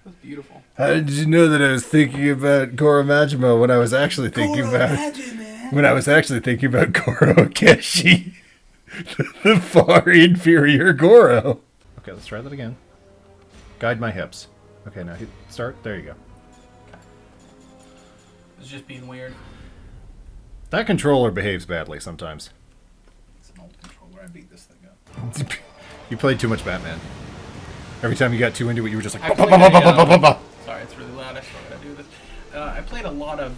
was beautiful. How did you know that I was thinking about Goro Majima when I was actually thinking about Goro Akeshi, the far inferior Goro? Okay, let's try that again. Guide my hips. Okay, now hit start. There you go. It's just being weird. That controller behaves badly sometimes. It's an old controller. I beat this thing up. You played too much Batman. Every time you got too into it, you were just like... Sorry, it's really loud. I still gotta do this. I played a lot of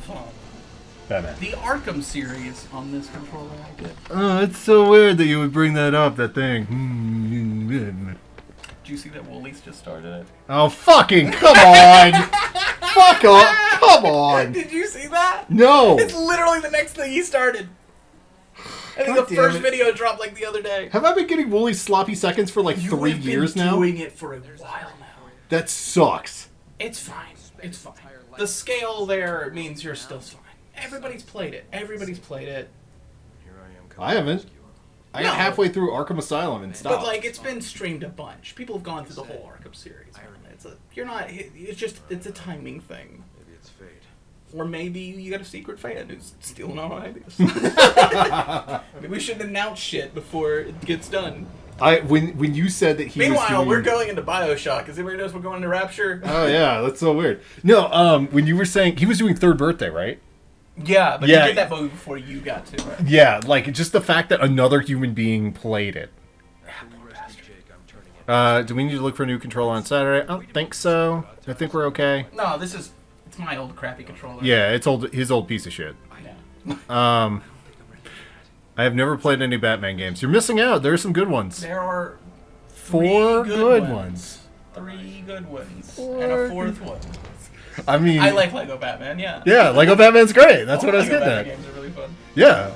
Batman. the Arkham series on this controller. I did. Oh, it's so weird that you would bring that up, that thing. Did you see that Woolies just started it? Oh, fucking come on! Fuck off! Come on! Did you see that? No! It's literally the next thing he started. I think God the damn first it. video dropped like the other day. Have I been getting Woolly's sloppy seconds for like 3 years now? Doing it for a while now. That sucks. It's fine. It's fine. The scale there means you're still fine. Everybody's played it. I haven't. I got halfway through Arkham Asylum and stopped. But like, it's been streamed a bunch. People have gone through the whole Arkham series. It's a timing thing. Maybe it's fate. Or maybe you got a secret fan who's stealing our ideas. Maybe we shouldn't announce shit before it gets done. When you said that he Meanwhile, was doing... we're going into BioShock. Does anybody notice we're going into Rapture? Oh yeah, that's so weird. No, when you were saying he was doing Third Birthday, right? Yeah, but Yeah. you did that movie before you got to it. Yeah, like just the fact that another human being played it. Do we need to look for a new controller on Saturday? I don't think so. I think we're okay. No, it's my old crappy controller. Yeah, it's his old piece of shit. Yeah. I have never played any Batman games. You're missing out. There are some good ones. There are 4 good ones. 3 good ones. And a 4th one. I mean... I like Lego Batman, yeah. Yeah, Lego Batman's great. That's what I was Lego getting Batman at. games are really fun. Yeah.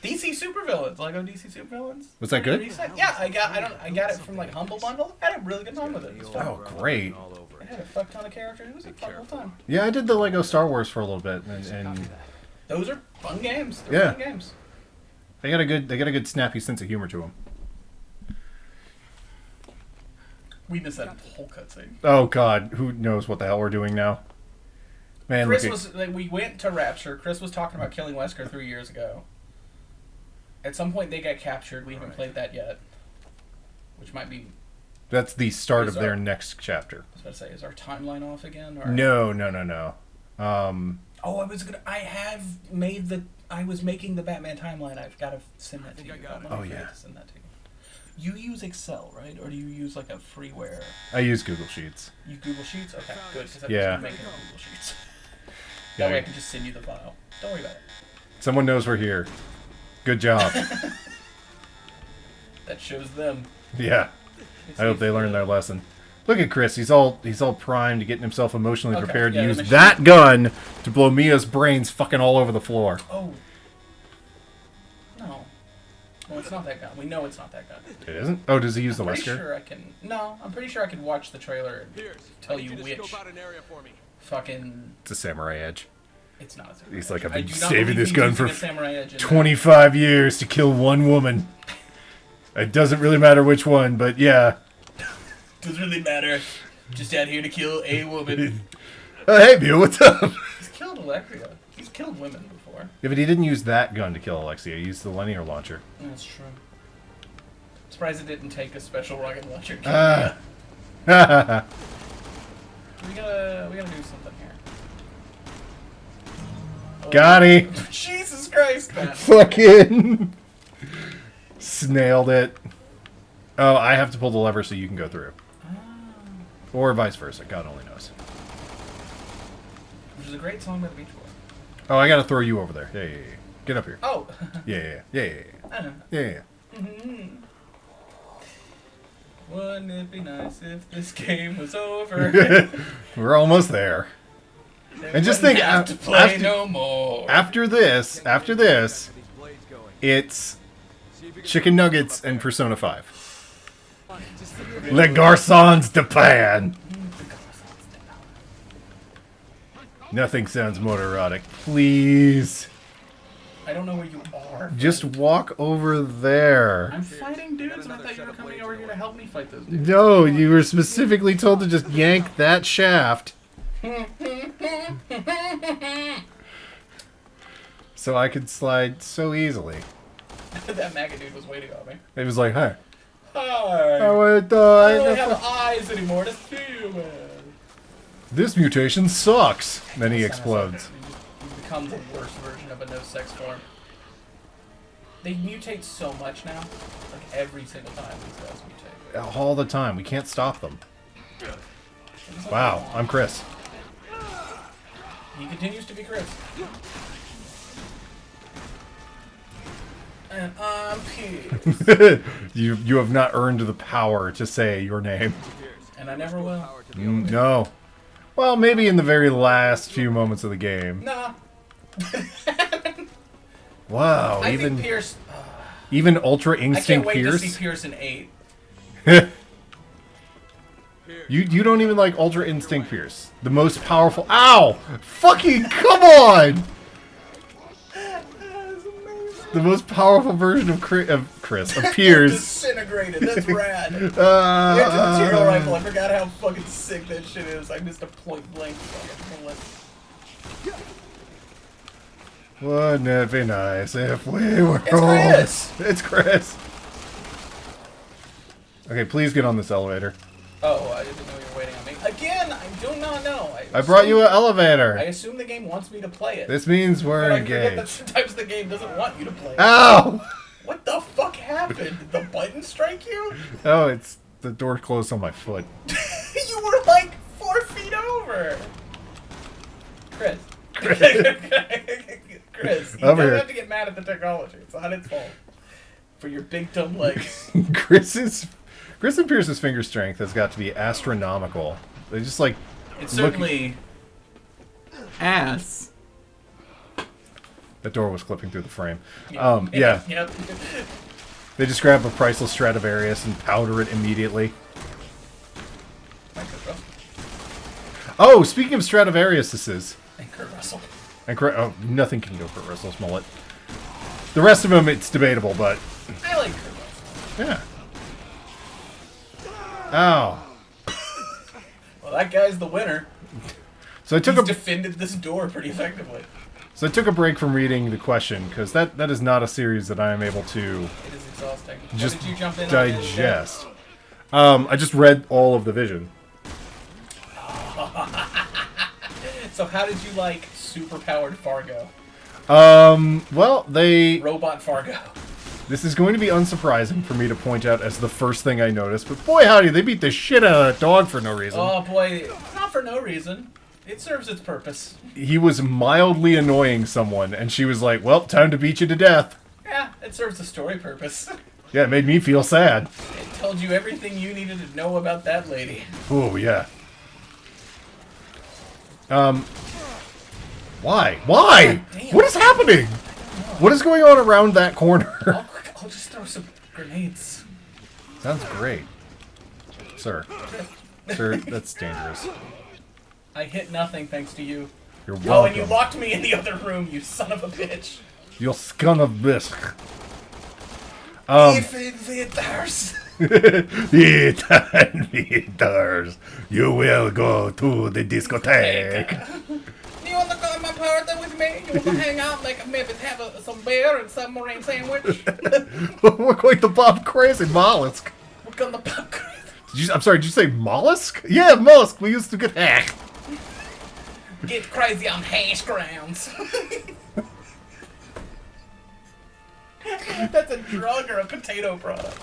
DC Supervillains. Lego DC Supervillains. Was that good? Yeah, I got it from like Humble Bundle. I had a really good time with it. It was fun. Oh, great. I had a fuck ton of characters. It was a fun little time. Yeah, I did the Lego Star Wars for a little bit, and Those are fun games. They're fun games. they got a good snappy sense of humor to them. We missed that whole cutscene. Oh God, who knows what the hell we're doing now? Man, Chris was like, we went to Rapture. Chris was talking about killing Wesker 3 years ago. At some point, they got captured. We haven't played that yet, which might be. That's the start of their next chapter. I was about to say, is our timeline off again? Or? No. I was making the Batman timeline. I've got to send that to you. Oh yeah. Send that to you. You use Excel, right? Or do you use like a freeware? I use Google Sheets. You Google Sheets? Okay, good. Because Yeah. I'm making Google Sheets. Yeah. That way I can just send you the file. Don't worry about it. Someone knows we're here. Good job. That shows them. Yeah. I hope they learned their lesson. Look at Chris. He's all primed to getting himself emotionally prepared to use that gun to blow Mia's brains fucking all over the floor. Oh. No. No, it's not that gun. We know it's not that gun. It isn't? Oh, does he use the I'm pretty Wesker? sure I can. No, I'm pretty sure I could watch the trailer and tell you which fucking. It's a Samurai Edge. It's not a Samurai He's like, Edge. I've been I do not saving believe this he's gun using for a Samurai Edge in 25 years to kill one woman. It doesn't really matter which one, but yeah. Doesn't really matter. Just out here to kill a woman. Oh, hey, Mia, what's up? He's killed Electria. He's killed women before. Yeah, but he didn't use that gun to kill Alexia. He used the linear launcher. That's true. Surprised it didn't take a special rocket launcher. We gotta do something here. Got it. Jesus Christ, man. Fucking snailed it. Oh, I have to pull the lever so you can go through. Or vice versa. God only knows. Which is a great song by the Beach Boys. Oh, I gotta throw you over there. Yeah. Get up here. Oh. Yeah. I know. Yeah. Wouldn't it be nice if this game was over? We're almost there. And just think, have to play no more. After this, it's Chicken Nuggets and Persona 5. Le Garçons de Pan. Nothing sounds more erotic. Please. I don't know where you are. Just walk over there. I'm fighting dudes, and I thought you were coming over here to help me fight those dudes. No, you were specifically told to just yank that shaft. So I could slide so easily. That MAGA dude was waiting on me. It was like, hey. Hi. I I don't have eyes anymore to see you with. This mutation sucks. Then he explodes. He becomes the worst version of a no-sex form. They mutate so much now. Like every single time these guys mutate. All the time. We can't stop them. Wow, I'm Chris. He continues to be Chris. And I'm Piers. You have not earned the power to say your name. And I never will. No. Well, maybe in the very last few moments of the game. Nah. Wow, I think Pierce... even Ultra I can't Instinct wait Pierce? to see Pierce in 8. You don't even like Ultra Instinct Pierce. The most powerful... Ow! Fucking come on! The most powerful version of Piers. Disintegrated. That's rad. You have the material rifle. I forgot how fucking sick that shit is. I missed a point blank fucking bullet. Wouldn't it be nice if we were... It's Chris! It's Chris. Okay, please get on this elevator. Oh, I didn't know you were waiting on me. Again, I do not know. I brought you an elevator. I assume the game wants me to play it. This means we're but I forget engaged. that sometimes the game doesn't want you to play it. Ow! What the fuck happened? Did the button strike you? Oh, it's the door closed on my foot. You were like 4 feet over. Chris. Chris, you Over don't here. have to get mad at the technology. It's not its fault. For your big dumb legs. Chris and Pierce's finger strength has got to be astronomical. They just like... It's certainly... ass. That door was clipping through the frame. Yeah. Yeah. Yep. They just grab a priceless Stradivarius and powder it immediately. Oh, speaking of Stradivariuses. And Kurt Russell. Nothing can go Kurt Russell's mullet. The rest of them, it's debatable, but... I like Kurt Russell. Yeah. Ow. Well, that guy's the winner. So He's defended this door pretty effectively. So I took a break from reading the question, because that is not a series that I am able to... It is exhausting. Just what did you jump in digest. I just read all of the Vision. So how did you like super-powered Fargo? Well, Robot Fargo. This is going to be unsurprising for me to point out as the first thing I noticed, but boy howdy, they beat the shit out of that dog for no reason. Oh boy, not for no reason. It serves its purpose. He was mildly annoying someone, and she was like, well, time to beat you to death. Yeah, it serves a story purpose. Yeah, it made me feel sad. It told you everything you needed to know about that lady. Oh, yeah. Why? Why? Damn. What is happening? What is going on around that corner? I'll just throw some grenades. Sounds great. Sir. Sir, that's dangerous. I hit nothing thanks to you. You're welcome. Oh, and you locked me in the other room, you son of a bitch. You son of bisque. If it does. It does. You will go to the discotheque. You want to go to my party with me? You want to hang out, like maybe have some beer and submarine sandwich? We're going to pop crazy mollusk. We're gonna pop crazy. I'm sorry, did you say mollusk? Yeah, mollusk. We used to get hacked. Get crazy on hash grounds. That's a drug or a potato product.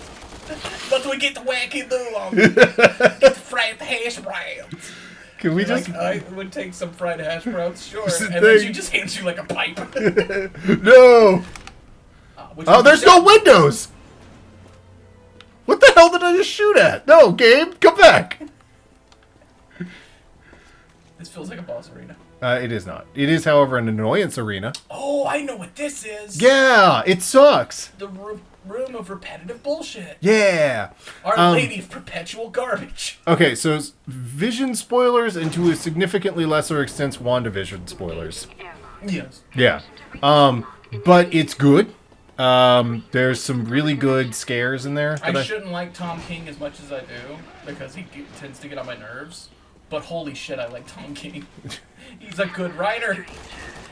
But we get the wacky do on get the fried hash browns. Can we just... I would take some fried hash browns, sure. This is And then thing. she just hands you like a pipe. No! Oh, there's no windows! What the hell did I just shoot at? No, Gabe, come back! This feels like a boss arena. It is not. It is, however, an annoyance arena. Oh, I know what this is. Yeah, it sucks. The room of repetitive bullshit. Yeah. Our Lady of Perpetual Garbage. Okay, so Vision spoilers and to a significantly lesser extent WandaVision spoilers. Yes. Yeah. but it's good. There's some really good scares in there. I shouldn't like Tom King as much as I do, because he tends to get on my nerves. But holy shit, I like Tom King. He's a good writer.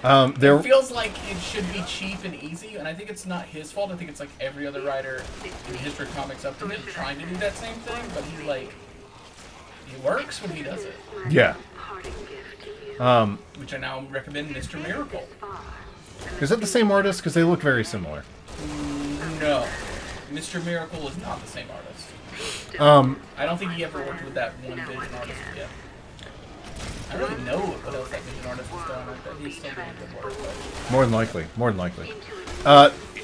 It feels like it should be cheap and easy, and I think it's not his fault. I think it's like every other writer in history comics up to him trying to do that same thing, but he works when he does it. Yeah. Which I now recommend Mr. Miracle. Is that the same artist? Because they look very similar. No. Mr. Miracle is not the same artist. I don't think he ever worked with that one Vision artist again. I don't really know what else that Vision artist has done. I bet he's still doing good work. But... More than likely.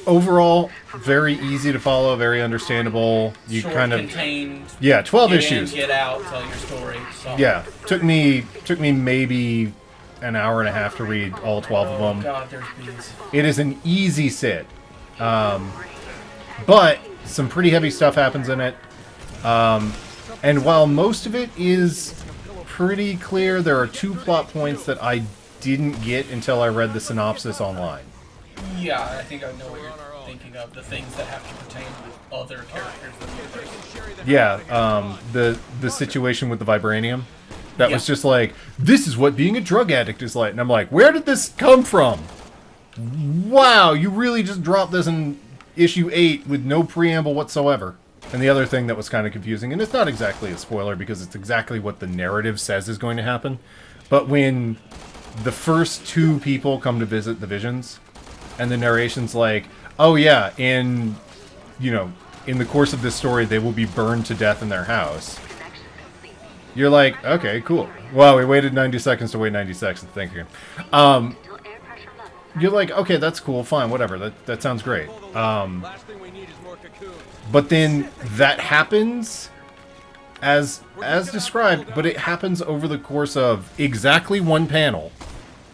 Overall, very easy to follow, very understandable. You short, kind of contained. Yeah, 12 get issues. In, get out, tell your story. So. Yeah, took me maybe an hour and a half to read all 12 of them. Oh God, there's bees. It is an easy sit, but some pretty heavy stuff happens in it. And while most of it is pretty clear, there are 2 plot points that I didn't get until I read the synopsis online. Yeah, I think I know what you're thinking of. The things that have to pertain to other characters than the person. Yeah, the situation with the vibranium. That was just like, this is what being a drug addict is like. And I'm like, where did this come from? Wow, you really just dropped this in issue 8 with no preamble whatsoever. And the other thing that was kind of confusing, and it's not exactly a spoiler because it's exactly what the narrative says is going to happen, but when the first 2 people come to visit the Visions, and the narration's like, oh yeah, in the course of this story, they will be burned to death in their house. You're like, okay, cool. Wow, we waited 90 seconds to wait 90 seconds. Thank you. You're like, okay, that's cool, fine, whatever. That sounds great. But then that happens as described, but it happens over the course of exactly 1 panel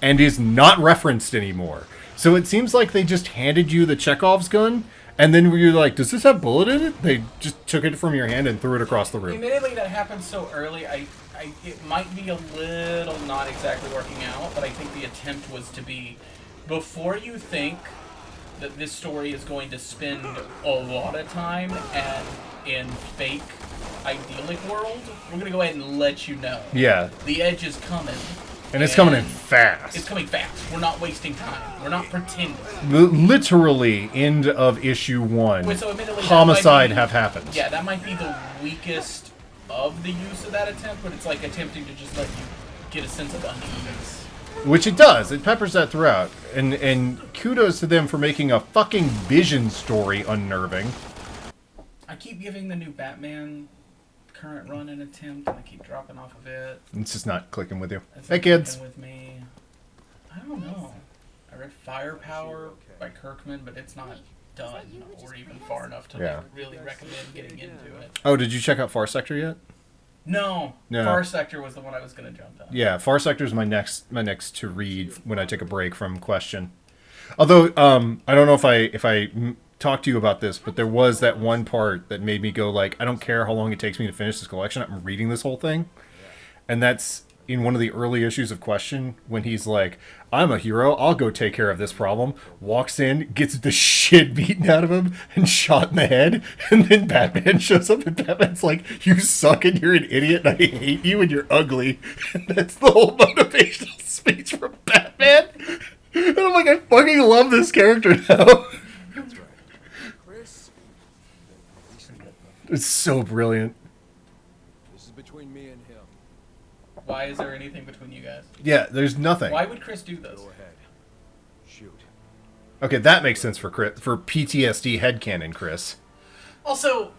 and is not referenced anymore. So it seems like they just handed you the Chekhov's gun, and then you're like, does this have bullet in it? They just took it from your hand and threw it across the room. Admittedly, that happened so early, it might be a little not exactly working out, but I think the attempt was to be, before you think that this story is going to spend a lot of time in fake idyllic world, we're going to go ahead and let you know. Yeah. The edge is coming. And it's coming in fast. It's coming fast. We're not wasting time. We're not pretending. Literally, end of issue 1. Wait, so admittedly, homicide have happened. Yeah, that might be the weakest of the use of that attempt, but it's like attempting to just let you get a sense of unease. Which it does. It peppers that throughout. And kudos to them for making a fucking Vision story unnerving. I keep giving the new Batman current run an attempt, and I keep dropping off of it. It's just not clicking with you. It's Hey, kids. with me. I don't know. I read Firepower by Kirkman, but it's not done or even far enough to really recommend getting into it. Oh, did you check out Far Sector yet? No. Far Sector was the one I was going to jump on. Yeah, Far Sector is my next to read when I take a break from Question. Although I don't know if I talked to you about this, but there was that one part that made me go like, I don't care how long it takes me to finish this collection, I'm reading this whole thing. And that's in one of the early issues of Question when he's like, I'm a hero, I'll go take care of this problem, walks in, gets the shit beaten out of him and shot in the head, and then Batman shows up and Batman's like, you suck and you're an idiot and I hate you and you're ugly. And that's the whole motivational speech from Batman. And I'm like, I fucking love this character now. It's so brilliant. This is between me and him. Why is there anything between you guys? Yeah, there's nothing. Why would Chris do this? Go ahead. Shoot. Okay, that makes sense for PTSD headcanon, Chris. Also,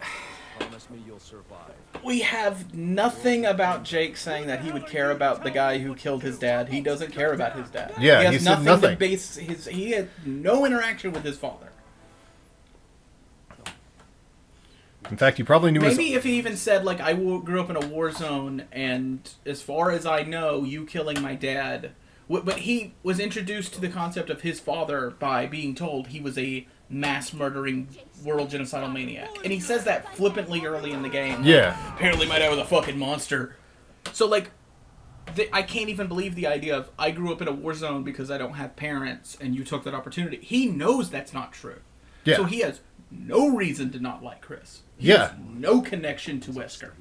Promise me you'll survive. we have nothing about Jake saying that he would care about the guy who killed his dad. He doesn't care about his dad. Yeah, he has said nothing. to base his. He had no interaction with his father. In fact, he probably knew Maybe if he even said, like, I grew up in a war zone, and as far as I know, you killing my dad. But he was introduced to the concept of his father by being told he was a mass-murdering world genocidal maniac. And he says that flippantly early in the game. Yeah. Apparently my dad was a fucking monster. So, like, I can't even believe the idea of I grew up in a war zone because I don't have parents, and you took that opportunity. He knows that's not true. Yeah. So he has no reason to not like Chris. He Yeah. has no connection to Wesker.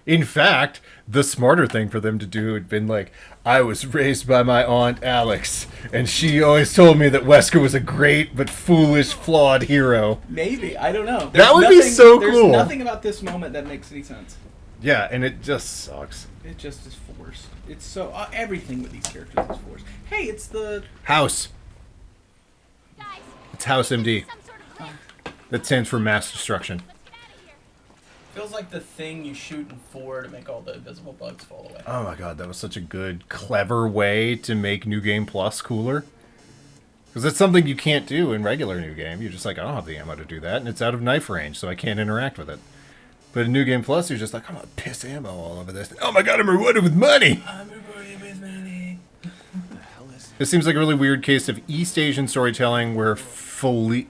In fact, the smarter thing for them to do had been like, I was raised by my aunt Alex, and she always told me that Wesker was a great but foolish, flawed hero. Maybe. I don't know. That would be so cool. There's nothing about this moment that makes any sense. Yeah, and it just sucks. It just is forced. It's so... everything with these characters is forced. Hey, it's the... House. Guys, It's House MD. some sort of plan. That stands for mass destruction. Let's get out of here. Feels like the thing you shoot in 4 to make all the invisible bugs fall away. Oh my god, that was such a good, clever way to make New Game Plus cooler. Because it's something you can't do in regular New Game. You're just like, I don't have the ammo to do that, and it's out of knife range, so I can't interact with it. But in New Game Plus, you're just like, I'm gonna piss ammo all over this. Oh my god, I'm rewarded with money! I'm rewarded with money. It seems like a really weird case of East Asian storytelling where filial,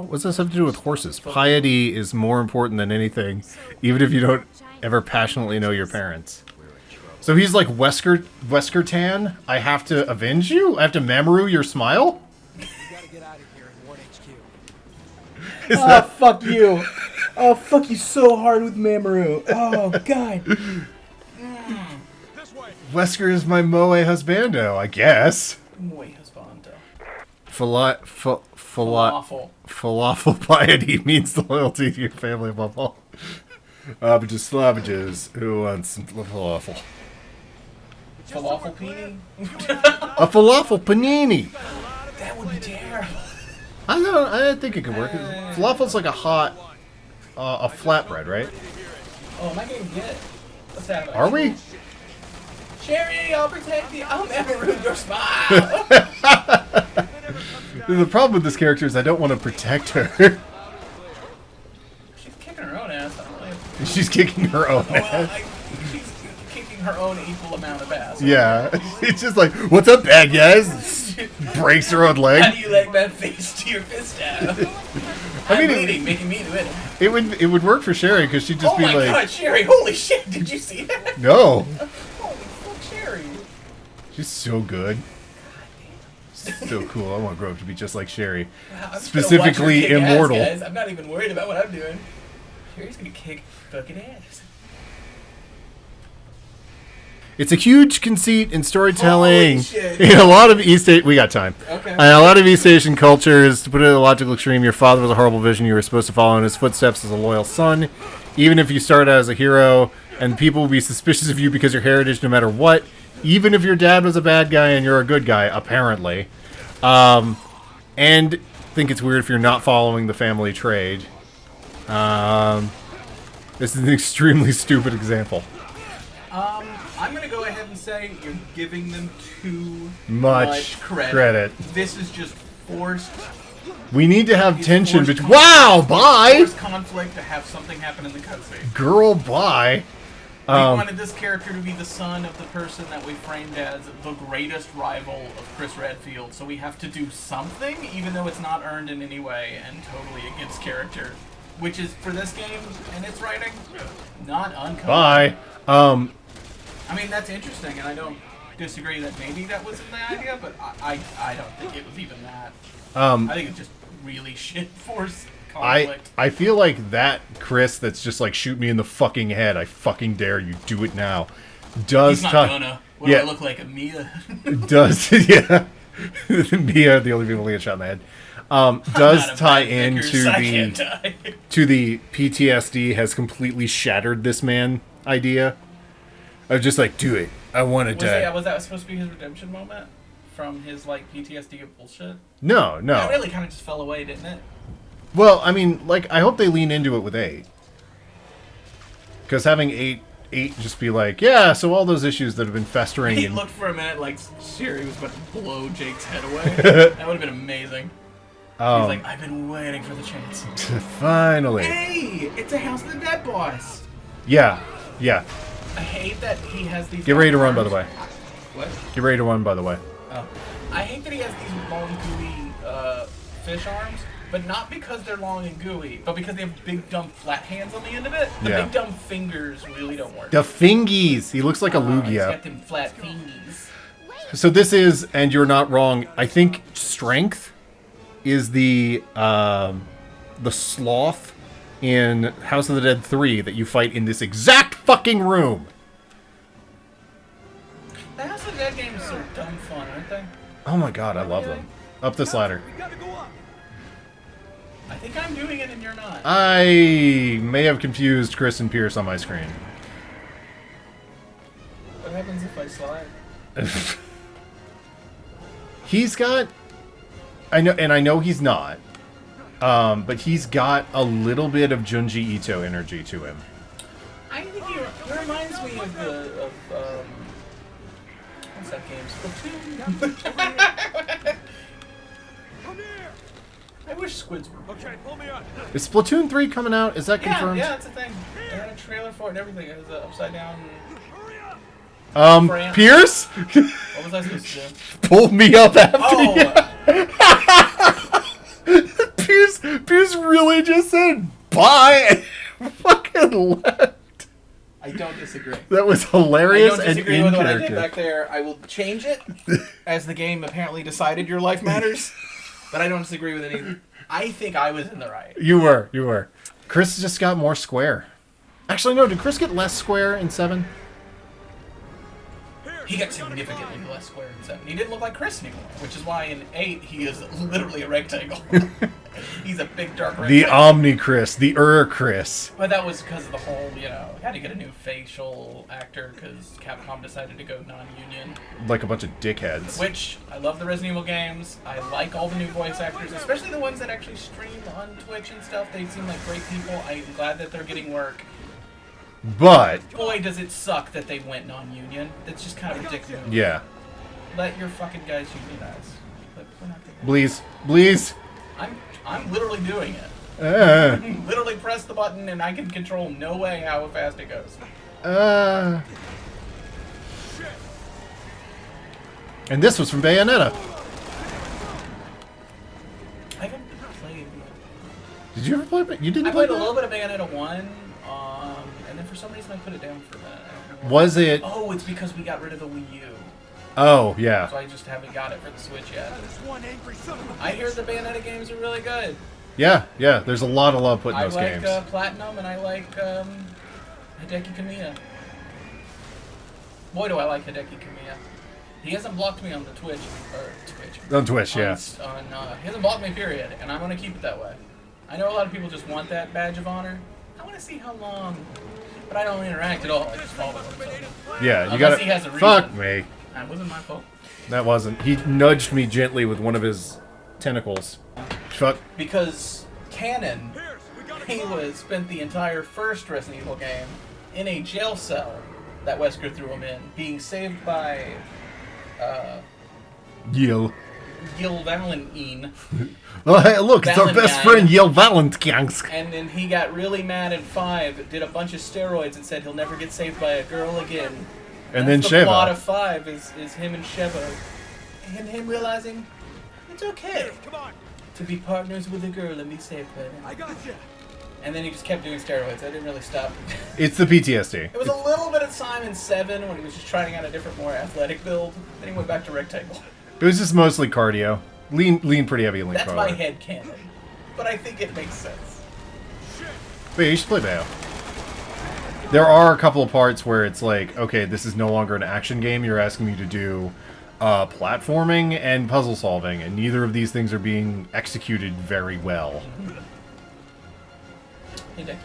what's this have to do with horses? Piety is more important than anything, even if you don't ever passionately know your parents. So he's like Wesker Tan, I have to avenge you? I have to Mamoru your smile? We gotta get out of here in 1HQ. Is Oh, that fuck you. Oh, fuck you so hard with Mamoru. Oh, God. This way. Wesker is my moe husbando, I guess. Muy husbando. Falafel piety means the loyalty to your family above all. Just Slavages who wants some falafel. Falafel panini? A falafel panini! That would be terrible. I think it could work. Falafel's like a hot, a flatbread, right? Oh, am I getting hit? What's happening? Are we? Sherry, I'll protect you. I'll never ruin your smile. The problem with this character is I don't want to protect her. She's kicking her own ass. I don't really have She's kicking her own well, ass. she's kicking her own equal amount of ass. Yeah. It's just like, what's up, bad guys? Breaks her own How leg. do you like my face to your fist now? I I'm mean, bleeding, making me do it. it would work for Sherry because she'd just Oh be my like, god, Sherry, holy shit, did you see that? no. Holy fuck, Sherry. She's so good. So cool. I want to grow up to be just like Sherry. Wow, I'm just Specifically gonna watch her kick immortal. Ass, guys. I'm not even worried about what I'm doing. Sherry's gonna kick fucking ass. It's a huge conceit in storytelling. Holy shit. In a lot of East Asian... We got time. Okay. In a lot of East Asian cultures, to put it in a logical extreme, your father was a horrible vision. You were supposed to follow in his footsteps as a loyal son. Even if you start out as a hero, and people will be suspicious of you because of your heritage no matter what. Even if your dad was a bad guy and you're a good guy, apparently. And think it's weird if you're not following the family trade. This is an extremely stupid example. I'm gonna go ahead and say you're giving them too Much credit. This is just forced. We need to have It's tension forced between... Wow, bye! Forced conflict to have something happen in the cutscene. Girl, bye. We wanted this character to be the son of the person that we framed as the greatest rival of Chris Redfield, so we have to do something, even though it's not earned in any way and totally against character. Which is, for this game and its writing, not uncommon. Bye. I mean, that's interesting, and I don't disagree that maybe that wasn't the idea, but I don't think it was even that. I think it's just really shit forced conflict. I feel like that Chris that's just like, shoot me in the fucking head, I fucking dare you, do it now, does He's not gonna. What yeah. do I look like, a Mia? Does, yeah. Mia, the only people who get shot in the head. Does Not a tie bad into Vickers, I can't die. to the PTSD has completely shattered this man idea. Of just like, do it. I want to die. Was that supposed to be his redemption moment? From his, like, PTSD of bullshit? No. That really kind of just fell away, didn't it? Well, I mean, like, I hope they lean into it with 8. Because having 8 just be like, yeah, so all those issues that have been festering. He and looked for a minute like Sherry was about to blow Jake's head away. That would have been amazing. He's like, I've been waiting for the chance. Finally. Hey, it's a House of the Dead boss. Yeah. I hate that he has these. Get ready to run, by the way. What? Get ready to run, by the way. Oh. I hate that he has these long, gooey fish arms. but not because they're long and gooey, but because they have big dumb flat hands on the end of it. The Yeah. big dumb fingers really don't work. The fingies. He looks like a He's Lugia. got them flat fingies. So this is, and you're not wrong. I think strength is the sloth in House of the Dead 3 that you fight in this exact fucking room. The House of the Dead games are dumb fun, aren't they? Oh my god, I love them. Up this ladder. We gotta go up. I think I'm doing it and you're not. I may have confused Chris and Pierce on my screen. What happens if I slide? He's got, I know he's not, but he's got a little bit of Junji Ito energy to him. I think he reminds me of what's that game? Splatoon? Come here. I wish Squids were. Okay, pull me up. Is Splatoon 3 coming out? Is that confirmed? Yeah, that's a thing. They had a trailer for it and everything. It was upside down. Hurry up. France. Pierce? What was I supposed to do? Pull me up after Oh! you. Pierce really just said bye and fucking left. I don't disagree. That was I hilarious don't and disagree in with what I did character. back there. I will change it as the game apparently decided your life matters. But I don't disagree with it either. I think I was in the right. You were. Chris just got more square. Actually, no, did Chris get less square in 7? He got significantly less square in 7. He didn't look like Chris anymore, which is why in 8 he is literally a rectangle. He's a big dark rectangle. The Omni Chris, the Chris. But that was because of the whole, had to get a new facial actor because Capcom decided to go non-union. Like a bunch of dickheads. Which, I love the Resident Evil games. I like all the new voice actors, especially the ones that actually stream on Twitch and stuff. They seem like great people. I'm glad that they're getting work. But, Boy, does it suck that they went non-union. That's just kind of a dick move. yeah. Let your fucking guys unionize. But we're not doing Please. that. I'm literally doing it. Literally press the button and I can control no way how fast it goes. And this was from Bayonetta. I haven't played. Did you ever play? You didn't I play played a that? little bit of Bayonetta 1, and then for some reason I put it down for a minute. I don't know why. Was it? Oh, it's because we got rid of the Wii U. Oh, yeah. So I just haven't got it for the Switch yet. That is one angry son of a I hear the Bayonetta games are really good. Yeah. There's a lot of love put in I those like games. Platinum and I like Hideki Kamiya. Boy, do I like Hideki Kamiya. He hasn't blocked me on the Twitch. On Twitch, yeah. He hasn't blocked me, period, and I'm going to keep it that way. I know a lot of people just want that badge of honor. I want to see how long. But I don't interact at all. I just follow him. Yeah, you Unless he has a gotta. reason. Fuck me. That wasn't my fault. That wasn't. He nudged me gently with one of his tentacles. Fuck. Because canon, he spent the entire first Resident Evil game in a jail cell that Wesker threw him in, being saved by Yell. Gil Valentine. Oh, hey, look, it's our best Valentine. friend, Yell Valentine. And then he got really mad in 5, did a bunch of steroids, and said he'll never get saved by a girl again. And then That's the plot Sheva. of 5 is him and Sheva. And him realizing it's okay Come on. to be partners with a girl and be saved by them. I got you. And then he just kept doing steroids. I didn't really stop. It's the PTSD. It was a little bit of time in 7 when he was just trying out a different, more athletic build. Then he went back to rectangle. It was just mostly cardio. Lean pretty heavy and lean That's forward. my head canon. But I think it makes sense. But yeah, you should play Bayo. There are a couple of parts where it's like, okay, this is no longer an action game. You're asking me to do platforming and puzzle solving, and neither of these things are being executed very well. Hideki.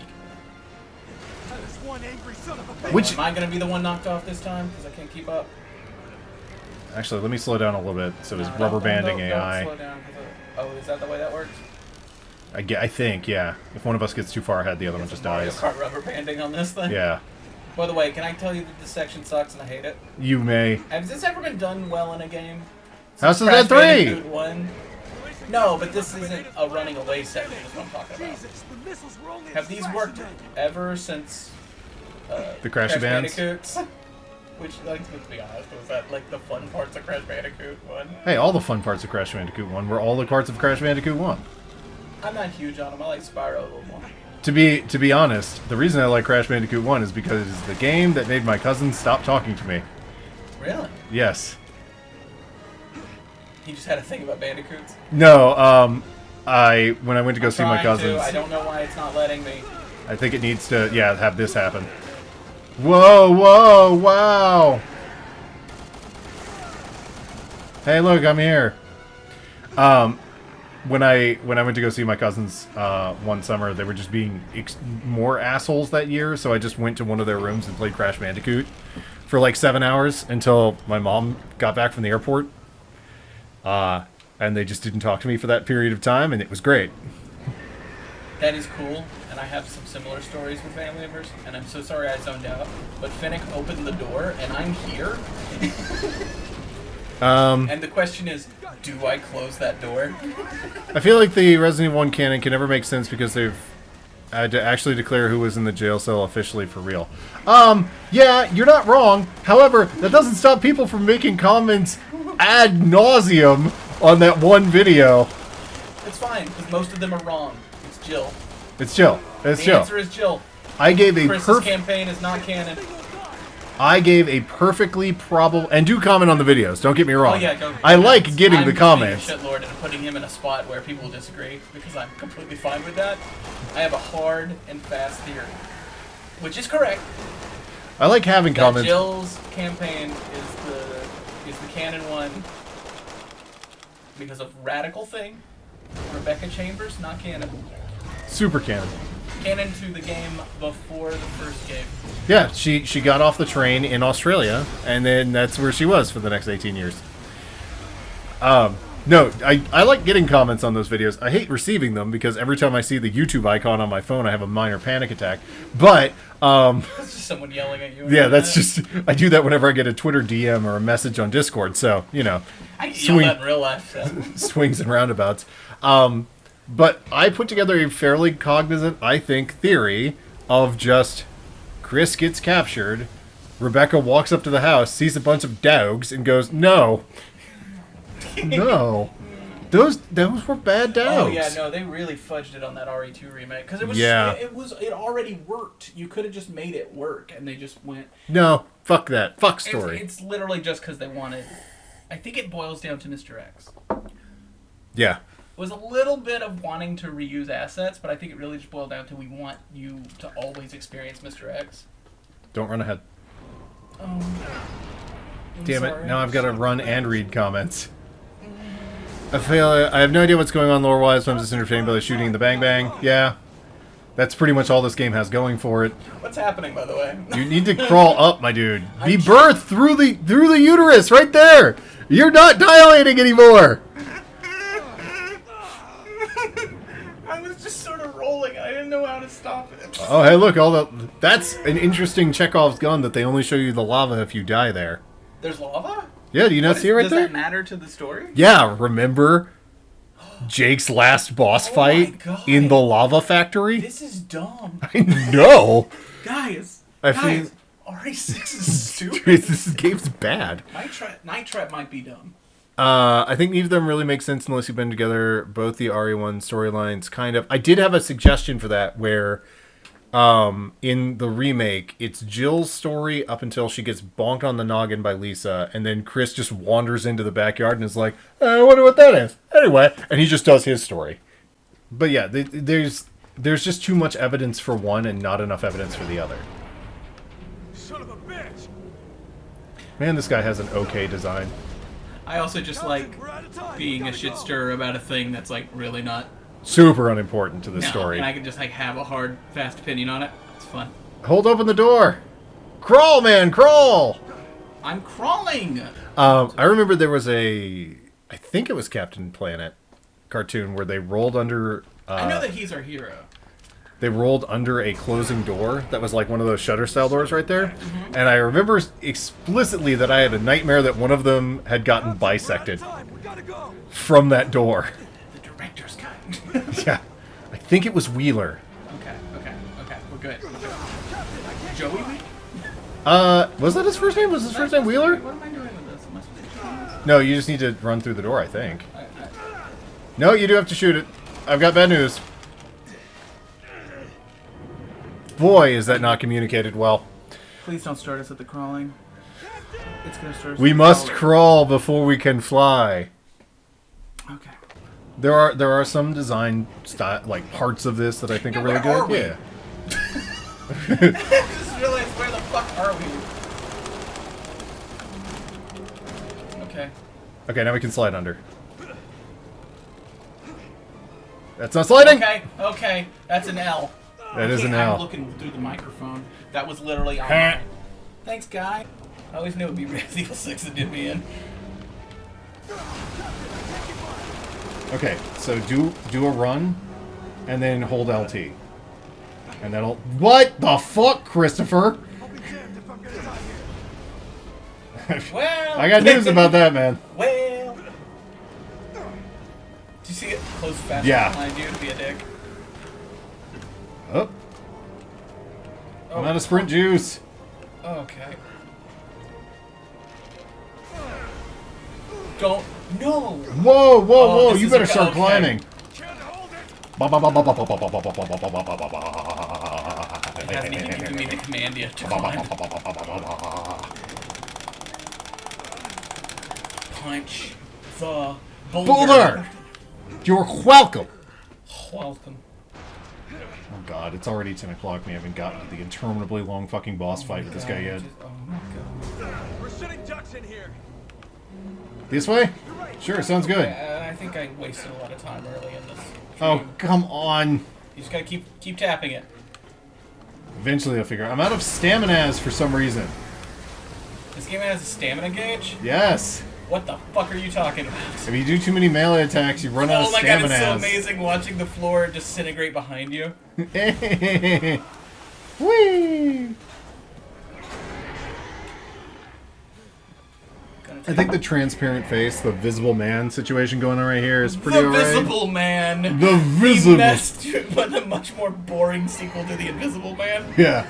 That is one angry son of a bitch. Which- Am I going to be the one knocked off this time? Because I can't keep up. Actually, let me slow down a little bit so it's No, rubber don't banding slow AI. down, 'cause oh, is that the way that works? I think, yeah. If one of us gets too far ahead, the other one just Mario dies. Kart rubber banding on this thing? Yeah. By the way, can I tell you that this section sucks and I hate it? You may. Has this ever been done well in a game? House of Crash the Dead 3! Bandicoot 1? No, but this isn't a running away section is what I'm talking about. Jesus, the missiles were only a Have these fraction worked then. ever since The Crashy Bands? Bandicoots? Which, like, let's be honest, was that like the fun parts of Crash Bandicoot 1? Hey, all the fun parts of Crash Bandicoot 1 were all the parts of Crash Bandicoot 1. I'm not huge on them. I like Spyro a little more. To be honest, the reason I like Crash Bandicoot 1 is because it's the game that made my cousin stop talking to me. Really? Yes. He just had a thing about bandicoots? No, when I went to go see my cousins... I don't know why it's not letting me. I think it needs to, yeah, have this happen. Whoa, whoa, wow! Hey, look, I'm here. When I went to go see my cousins one summer, they were just being more assholes that year, so I just went to one of their rooms and played Crash Bandicoot for like 7 hours until my mom got back from the airport. And they just didn't talk to me for that period of time, and it was great. That is cool, and I have some similar stories with family members, and I'm so sorry I zoned out, but Finnick opened the door, and I'm here. And the question is, do I close that door? I feel like the Resident Evil 1 canon can never make sense because they've had to actually declare who was in the jail cell officially for real. Yeah, you're not wrong. However, that doesn't stop people from making comments ad nauseum on that one video. It's fine, because most of them are wrong. It's Jill. It's Jill. It's The Jill. answer is Jill. I gave a Chris's campaign is not canon. I gave a perfectly probable, and do comment on the videos. Don't get me wrong. Oh yeah, go. I like getting the I'm comments. being a shitlord and putting him in a spot where people will disagree because I'm completely fine with that. I have a hard and fast theory, which is correct. I like having That comments. Jill's campaign is the canon one because of Radical Thing. Rebecca Chambers, not canon. Super canon. Canon to the game before the first game. Yeah, she got off the train in Australia, and then that's where she was for the next 18 years. No, I like getting comments on those videos. I hate receiving them because every time I see the YouTube icon on my phone, I have a minor panic attack. But, It's just someone yelling at you. yeah, that's just... I do that whenever I get a Twitter DM or a message on Discord, so, you know. I get yelled at in real life, so. Swings and roundabouts. But I put together a fairly cognizant, I think, theory of just Chris gets captured, Rebecca walks up to the house, sees a bunch of dogs, and goes, "No, no, those were bad dogs." Oh yeah, no, they really fudged it on that RE2 remake because it was Yeah. it already worked. You could have just made it work, and they just went. No, fuck that, fuck story. It's literally just because they wanted. I think it boils down to Mr. X. Yeah. It was a little bit of wanting to reuse assets, but I think it really just boiled down to we want you to always experience Mr. X. Don't run ahead. I'm Damn sorry. it! Now I've got to run and read comments. I have no idea what's going on lore-wise, but I'm just entertained by the shooting and the bang-bang. Yeah. That's pretty much all this game has going for it. What's happening, by the way? You need to crawl up, my dude. Be birthed through the uterus, right there. You're not dilating anymore. I was just sort of rolling. I didn't know how to stop it. Oh, hey, look! That's an interesting Chekhov's gun that they only show you the lava if you die there. There's lava? Yeah, do you not see it right does there? Does that matter to the story? Yeah, remember Jake's last boss fight God. in the lava factory? This is dumb. I know. Guys, I feel- RE6 is stupid. This game's bad. Night Trap might be dumb. I think neither of them really make sense unless you've been together. Both the RE1 storylines kind of... I did have a suggestion for that where in the remake, it's Jill's story up until she gets bonked on the noggin by Lisa, and then Chris just wanders into the backyard and is like, I wonder what that is. Anyway, and he just does his story. But yeah, there's just too much evidence for one and not enough evidence for the other. Son of a bitch! Man, this guy has an okay design. I also just like being a shit stirrer about a thing that's like really not Super unimportant to the story. and I can just like have a hard, fast opinion on it. It's fun. Hold open the door. Crawl, man, crawl! I'm crawling. I remember there was I think it was Captain Planet cartoon where they rolled under... I know that he's our hero. They rolled under a closing door that was like one of those shutter style doors right there. Mm-hmm. And I remember explicitly that I had a nightmare that one of them had gotten bisected from that door. The director's cut. Yeah. I think it was Wheeler. Okay. We're good. Joey Wheeler? Was that his first name? Was his first name Wheeler? What am I doing with this? Am I supposed to No, you just need to run through the door, I think. No, you do have to shoot it. I've got bad news. Boy, is that not communicated well. Please don't start us at the crawling. It's gonna start us We at the must crawling. crawl before we can fly. Okay. There are some design style, like parts of this that I think Yeah, are really where are good. we? Yeah. Just realized where the fuck are we? Okay. Okay, now we can slide under. That's not sliding. Okay, that's an L. That is an I'm L. looking through the microphone. That was literally on mine. Thanks, guy. I always knew it would be Resident Evil 6 that did me in. Okay, so do a run, and then hold LT, and that'll. What the fuck, Christopher? I'll be damned if I'm gonna die here. Well, I got news about that, man. Well, did you see it close fast Yeah. behind you to be a dick? Oh, I'm out of sprint juice. Okay. Don't. No. Whoa, whoa! This You is better okay. start climbing. Can't hold it. It hasn't even given me the command yet to climb. Punch the Boulder! You're welcome. Welcome. Oh god, it's already 10 o'clock. We haven't gotten to the interminably long fucking boss fight with this guy yet. Oh my god. We're sitting ducks in here. This way? Sure, sounds good. I think I wasted a lot of time early in this. Oh, stream. come on. You just gotta keep tapping it. Eventually I'll figure out. I'm out of staminas for some reason. This game has a stamina gauge? Yes. What the fuck are you talking about? If you do too many melee attacks, you run out Oh of my god, it's so staminas. amazing watching the floor disintegrate behind you. Whee! I think the transparent face, the visible man situation going on right here is pretty The alright. Visible Man. The Visible. He messed with a much more boring sequel to The Invisible Man. Yeah.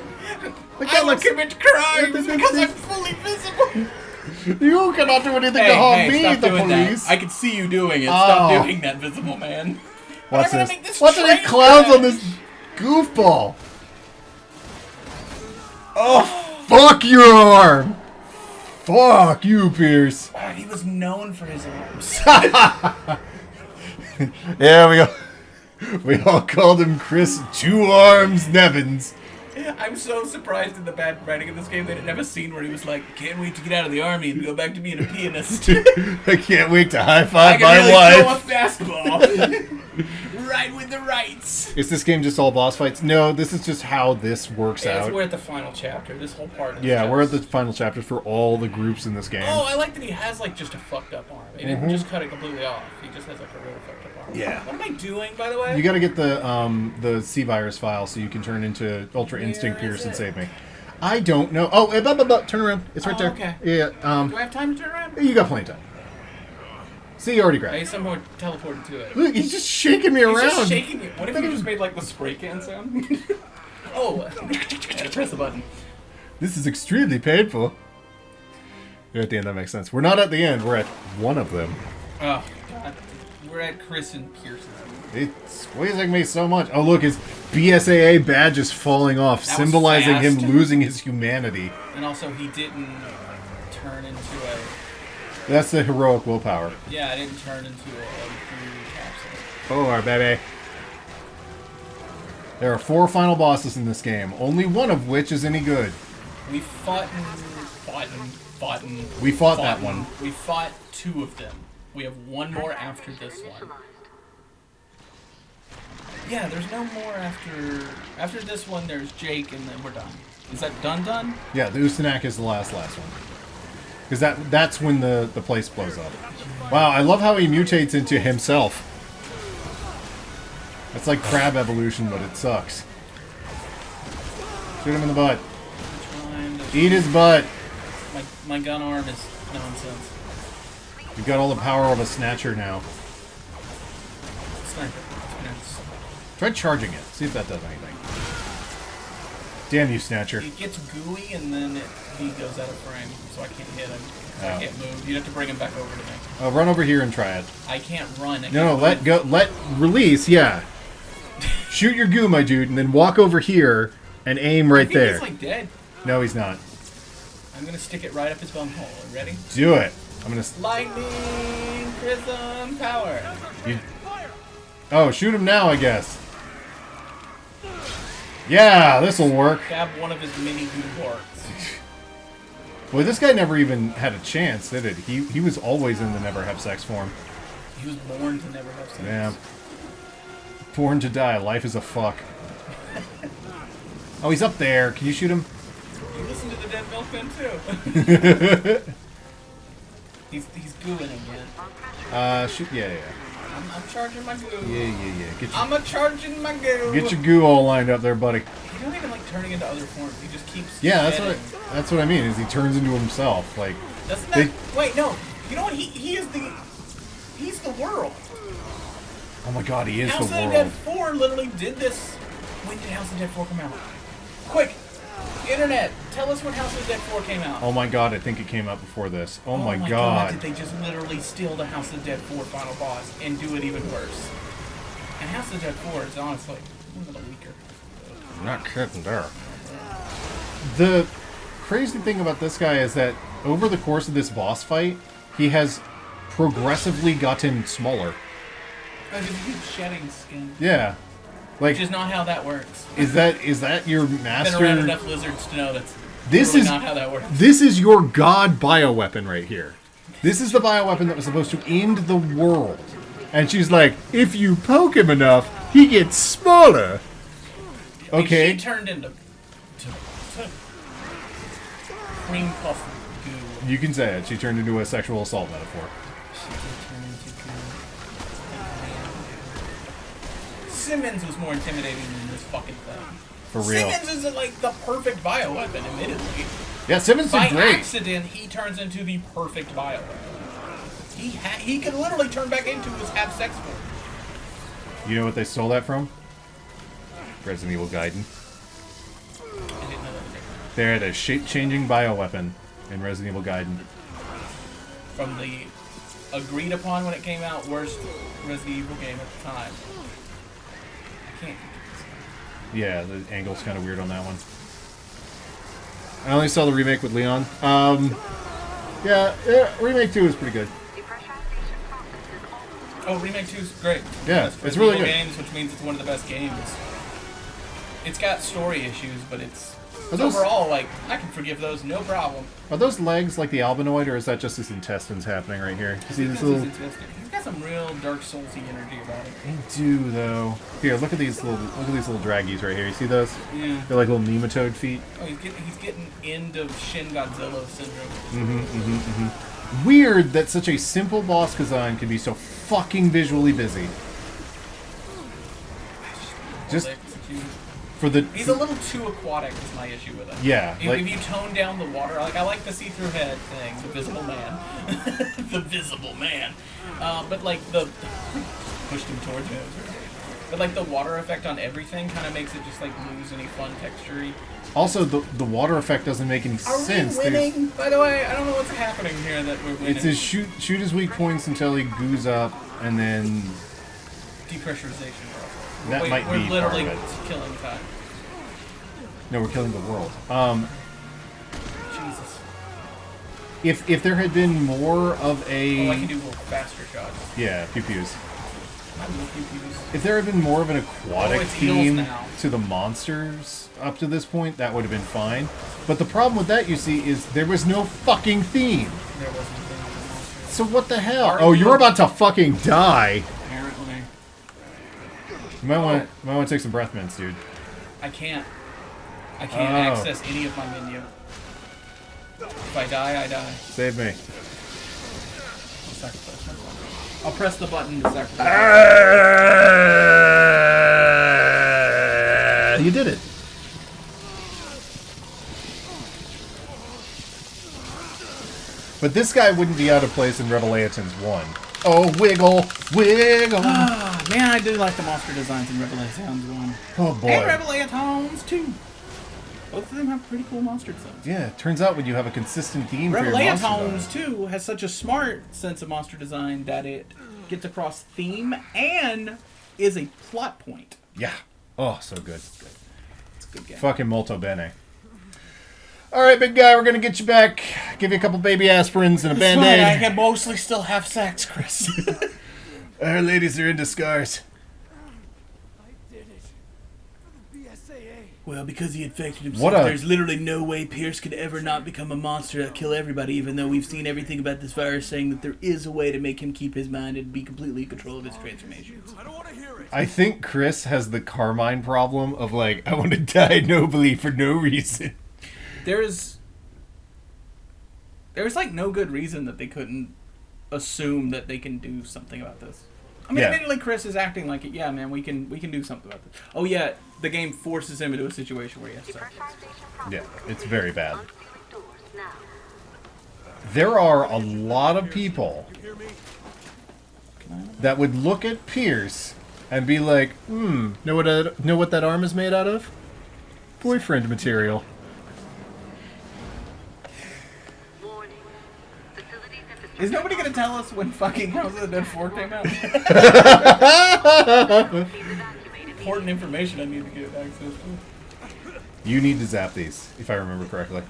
Like I that will looks. commit crimes because I'm fully visible. You cannot do anything to harm me, stop the doing police. that. I can see you doing it. Stop Oh. doing that, Visible Man. Watch I'm gonna this. make this Watch any train clowns crash. on this goofball. Oh, fuck your arm. Fuck you, Piers. God, he was known for his arms. Yeah, we all called him Chris Two Arms Nevins. I'm so surprised in the bad writing of this game they didn't have a scene where he was like, can't wait to get out of the army and go back to being a pianist. I can't wait to high I five can my really wife. throw a fastball. Right with the rights. Is this game just all boss fights? No, this is just how this works Yeah, out. we're at the final chapter. This whole part is Yeah, just... we're at the final chapter for all the groups in this game. Oh, I like that he has like just a fucked up arm. He didn't just cut it completely off. He just has like a really fucked up arm. Yeah. What am I doing, by the way? You gotta get the C-Virus file so you can turn into Ultra Instinct Where Pierce is and it? save me. I don't know. Oh, turn around. It's right Oh, there. okay. Yeah, Do I have time to turn around? you got plenty of time. See, you already grabbed I it. somehow teleported to it. Look, he's just shaking me He's around. just shaking you. What if you just made like the spray can sound? Oh, I had to press the button. This is extremely painful. You're at the end, that makes sense. We're not at the end, we're at one of them. Oh, God. We're at Chris and Pierce's. It's squeezing me so much. Oh, look, his BSAA badge is falling off, That was symbolizing him fast. losing his humanity. And also, he didn't turn into a... That's the heroic willpower. Yeah, I didn't turn into a blue capsule. Forward, baby. There are 4 final bosses in this game, only one of which is any good. We fought that one. We fought 2 of them. We have one more after this one. Yeah, there's no more after... After this one, there's Jake, and then we're done. Is that done? Yeah, the Usanak is the last one. Because that's when the place blows up. Wow, I love how he mutates into himself. That's like crab evolution, but it sucks. Shoot him in the butt. Trying to- Eat his butt. My gun arm is nonsense. You've got all the power of a snatcher now. Sniper. Yes. Try charging it. See if that does anything. Damn you, Snatcher. It gets gooey and then he goes out of frame, so I can't hit him. Oh. I can't move. You'd have to bring him back over to me. Oh, run over here and try it. I can't run. No, let go. Release, yeah. Shoot your goo, my dude, and then walk over here and aim right there. He's like dead. No, he's not. I'm gonna stick it right up his bum hole. Ready? Do it. I'm gonna... Lightning prism power. Oh, shoot him now, I guess. Yeah, this'll work. Grab one of his mini goo barks. Boy, this guy never even had a chance, did it? He was always in the never have sex form. He was born to never have sex. Yeah. Born to die. Life is a fuck. Oh, he's up there. Can you shoot him? You listen to the Dead Milkman too. he's gooing again. Shoot. Yeah. I'm charging my goo. Yeah. I'm a charging my goo. Get your goo all lined up there, buddy. He's not even like turning into other forms. He just keeps. Yeah, shedding. that's what I mean. Is he turns into himself? Like. Doesn't that? Wait, no. You know what? He's the world. Oh my God, he is House the of the world. Dead 4 literally did this. When did House of the Dead 4 come out? Quick, internet, tell us when House of the Dead 4 came out. Oh my God, I think it came out before this. Oh my God. God. Did they just literally steal the House of the Dead 4 final boss and do it even worse? And House of the Dead 4 is honestly a little weaker. I'm not kidding there. The crazy thing about this guy is that over the course of this boss fight, he has progressively gotten smaller. Oh, because he keeps shedding skin. Yeah. Like, Which is not how that works. is that your master? Been around enough lizards to know that's This really is not how that works. This is your god bioweapon right here. This is the bioweapon that was supposed to end the world. And she's like, if you poke him enough, he gets smaller. Okay. She turned into cream puff goo. You can say it. She turned into a sexual assault metaphor. She did turn into goo. Simmons was more intimidating than this fucking thing. For real. Simmons isn't like the perfect bioweapon, admittedly. Yeah, Simmons By did great. accident, he turns into the perfect bioweapon. He could literally turn back into his have sex form. You know what they stole that from? Resident Evil Gaiden. I didn't know that. They had a shape-changing bioweapon in Resident Evil Gaiden. From the agreed upon when it came out worst Resident Evil game at the time. I can't. Yeah, the angle's kind of weird on that one. I only saw the remake with Leon. Yeah, Remake 2 is pretty good. Oh, Remake 2 is great. Yeah, It's it's really Evil good. games, which means it's one of the best games. It's got story issues, but it's those- overall, like, I can forgive those, no problem. Are those legs like the albinoid, or is that just his intestines happening right here? You see this little... He's got some real Dark Souls-y energy about it. They do, though. Here, look at these little draggies right here. You see those? Yeah. They're like little nematode feet. Oh, he's getting into Shin Godzilla syndrome. Weird that such a simple boss design can be so fucking visually busy. Just for the... He's a little too aquatic is my issue with him. Yeah, like... If you tone down the water, like I like the see-through head thing, the visible man. The visible man. But like pushed him towards me. But like the water effect on everything kind of makes it just like lose any fun texture-y. Also, the water effect doesn't make any sense. Are we winning? By the way, I don't know what's happening here that we're winning. It's his shoot his weak points until he goos up, and then... Depressurization, bro. That might be We're literally part of it. killing time. No, we're killing the world. Jesus. If there had been more of a... Oh, I can do little faster shots. Yeah, pew-pews. I love pew-pews. If there had been more of an aquatic it's eels theme now. to the monsters up to this point, that would have been fine. But the problem with that, you see, is there was no fucking theme. There wasn't a thing with the monsters. So what the hell? Are Oh, you- you're about to fucking die. Apparently. You might want to take some breath mints, dude. I can't Oh. access any of my menu. If I die, I die. Save me. I'll sacrifice myself. I'll press the button to sacrifice. You did it. But this guy wouldn't be out of place in Revelations 1. Oh, wiggle, wiggle. Ah, man, I do like the monster designs in Revelations 1. Oh, boy. And Revelations 2. Both of them have pretty cool monster designs. Yeah, it turns out when you have a consistent theme for your monster Revelations design. 2 has such a smart sense of monster design that it gets across theme and is a plot point. Yeah. Oh, so good. It's a good game. Fucking molto bene. All right, big guy, we're going to get you back. Give you a couple baby aspirins and a It's Band-Aid. fine, I can mostly still have sex, Chris. Our ladies are into scars. I did it. BSAA. Well, because he infected himself, What a- there's literally no way Pierce could ever not become a monster that kill everybody, even though we've seen everything about this virus saying that there is a way to make him keep his mind and be completely in control of his transformations. I don't want to hear it. I think Chris has the Carmine problem of, like, I want to die nobly for no reason. There's like no good reason that they couldn't assume that they can do something about this. I mean, Yeah. admittedly, Chris is acting like it. Yeah, man, we can do something about this. Oh yeah, the game forces him into a situation where he has to. Yeah, it's very bad. There are a lot of people that would look at Pierce and be like, know what that arm is made out of? Boyfriend material. Is nobody gonna tell us when fucking House of the Dead 4 came out? Important information I need to get access to. You need to zap these, if I remember correctly.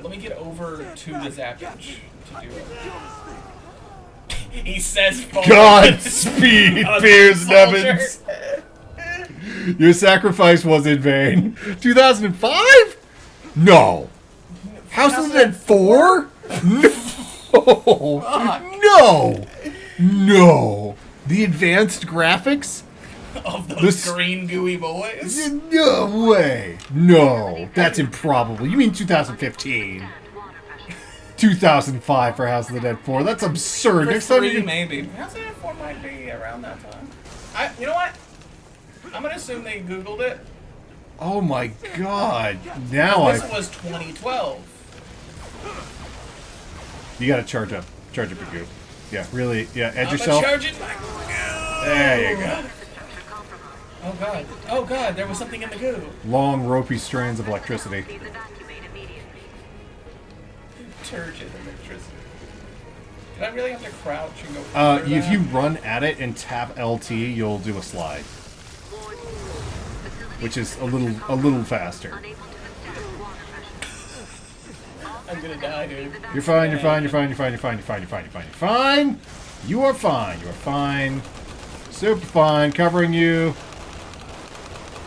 Let me get over to the zappage to do it. He says, Godspeed, A Piers soldier. Nivans. Your sacrifice was in vain. 2005? No. House of the Dead 4? No. No. No. The advanced graphics? of those This- green gooey boys. No way. No. That's improbable. You mean 2015? 2005 for House of the Dead 4. That's absurd. For Next time three, you... maybe. House of the Dead 4 might be around that time. You know what? I'm gonna assume they Googled it. Oh my god. Now This I... was 2012. You gotta charge up. Charge up your goo. Yeah, really. Yeah, edge I'm yourself. charging my goo. There you go. Oh god. Oh god, there was something in the goo. Long, ropey strands of electricity. Turgid electricity. Did I really have to crouch and go through If that? you run at it and tap LT, you'll do a slide, which is a little faster. I'm gonna die, dude. You're fine. You're fine. You're fine. You're fine. You're fine. You're fine. You're fine. You're fine. You're fine. You are fine. You are fine. Super fine. Covering you.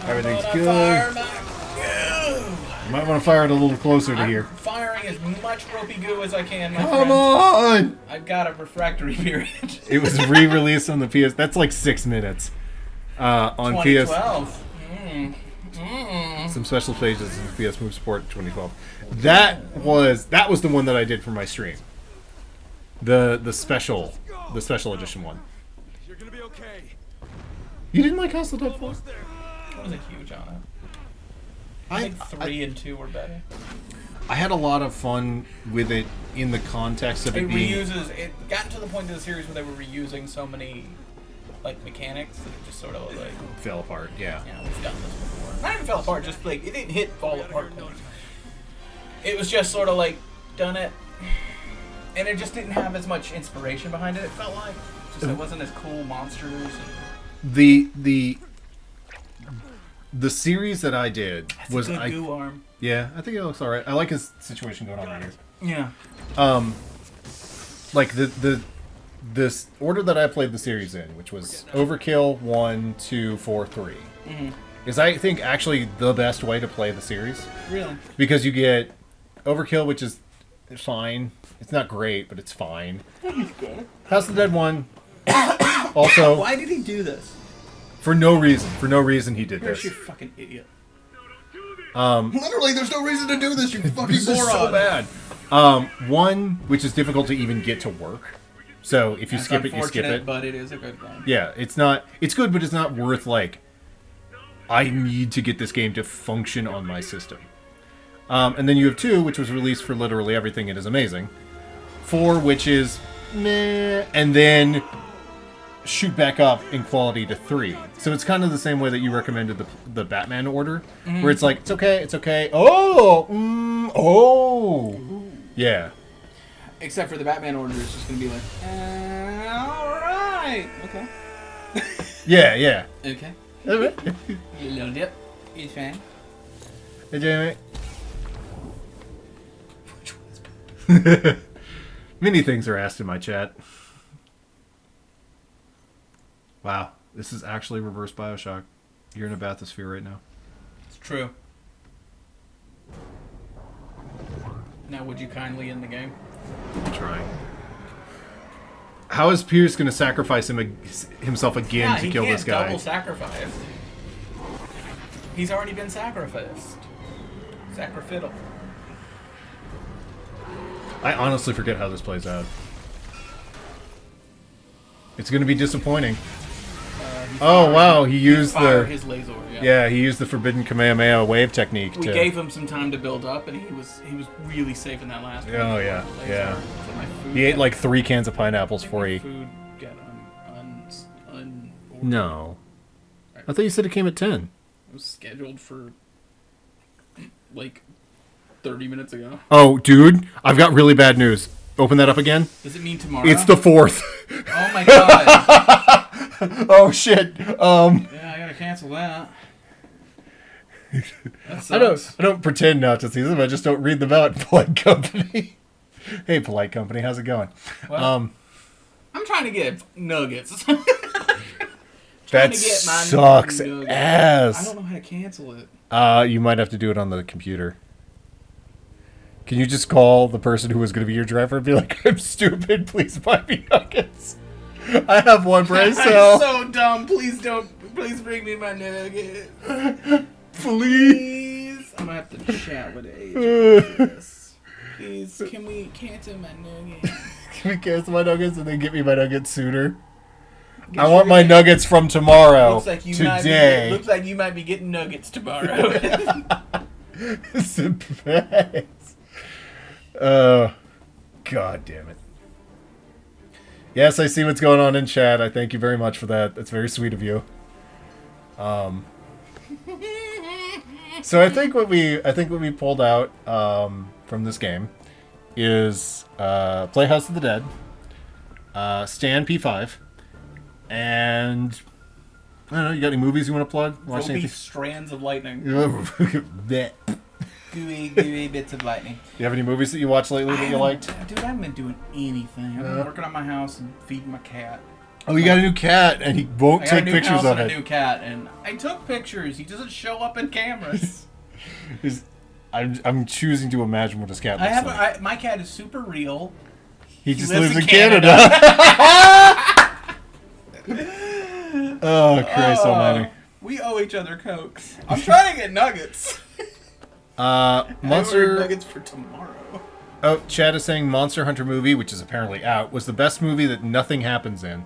Everything's I'm good. gonna fire my goo. You might want to fire it a little closer to I'm here. firing as much ropey goo as I can, my Come friend. on! I've got a refractory period. It was re-released on the PS. That's like 6 minutes. On PS. 2012. Some special pages in PS Move Support 2012. That was the one that I did for my stream. The special edition one. You're gonna be okay. You didn't like House of the Dead 4? Almost there. I wasn't huge on it. I think 3 and 2 were better. I had a lot of fun with it in the context of it being. It got to the point of the series where they were reusing so many like mechanics that it just sort of like, Fell apart, yeah. yeah, we've done this before. Not even fell apart, just like it didn't hit fall apart point. It was just sort of like done it, and it just didn't have as much inspiration behind it. It felt like just it wasn't as cool monsters. And The series that I did that's was a good goo arm. Yeah, I think it looks alright. I like his situation going on right here. Yeah. Like this order that I played the series in, which was Overkill 1, 2, 4, 3, is I think actually the best way to play the series Really. because you get Overkill, which is fine. It's not great, but it's fine. House of the Dead 1. Also, Why did he do this? for no reason. For no reason he did You're this. a fucking idiot. Literally, there's no reason to do this. You fucking This is so bad. One, which is difficult to even get to work. So if you That's skip it, you skip unfortunate, it. but it is a good game. Yeah, it's not. It's good, but it's not worth like. I need to get this game to function on my system. And then you have 2, which was released for literally everything. It is amazing. 4, which is meh, and then shoot back up in quality to 3. So it's kind of the same way that you recommended the Batman order, where it's like, it's okay. Oh. Yeah. Except for the Batman order, it's just going to be like, all right. Okay. Yeah. Okay. Okay. Little dip. It's fine. Hey, Jamie. Many things are asked in my chat. Wow, this is actually reverse Bioshock. You're in a bathysphere right now. It's true. Now, would you kindly end the game? I'm trying. How is Piers going to sacrifice himself again to kill this guy? Double sacrifice. He's already been sacrificed. Sacrificial. I honestly forget how this plays out. It's going to be disappointing. Oh wow, he used his laser. Yeah, he used the forbidden Kamehameha wave technique. We gave him some time to build up, and he was really safe in that last one. Oh yeah. So He ate like 3 cans of pineapples before he. Food got No, I thought you said it came at 10. It was scheduled for like 30 minutes ago. Oh, dude, I've got really bad news. Open that up again. Does it mean tomorrow? It's the 4th. Oh my god. Oh shit. Yeah, I gotta cancel that. That sucks. I don't pretend not to see them. I just don't read them out. Polite Company. Hey, Polite Company, how's it going? Well, I'm trying to get nuggets. That sucks ass. I don't know how to cancel it. You might have to do it on the computer. Can you just call the person who was going to be your driver and be like, I'm stupid, please buy me nuggets? I have one brain cell. I'm so dumb. Please bring me my nugget. Please. I'm going to have to chat with the agent. Please, can we cancel my nugget? Can we cancel my nuggets and then get me my nuggets sooner? I want my nuggets from tomorrow. Today. Looks like you might be getting nuggets tomorrow. Surprise. God damn it. Yes, I see what's going on in chat. I thank you very much for that. That's very sweet of you. So I think what we pulled out from this game is play House of the Dead, Stan P5, and I don't know. You got any movies you want to plug? Watch anything? Strands of Lightning. That. Gooey bits of lightning. Do you have any movies that you watched lately that you liked? Dude, I haven't been doing anything. I've been working on my house and feeding my cat. Oh, you got a new cat, and he won't take pictures of it. I got a new cat, and I took pictures. He doesn't show up in cameras. I'm choosing to imagine what his cat looks like. My cat is super real. He just lives in Canada. Oh, Christ almighty. We owe each other Cokes. I'm trying to get nuggets. Monster nuggets for tomorrow. Oh, Chad is saying Monster Hunter movie, which is apparently out, was the best movie that nothing happens in.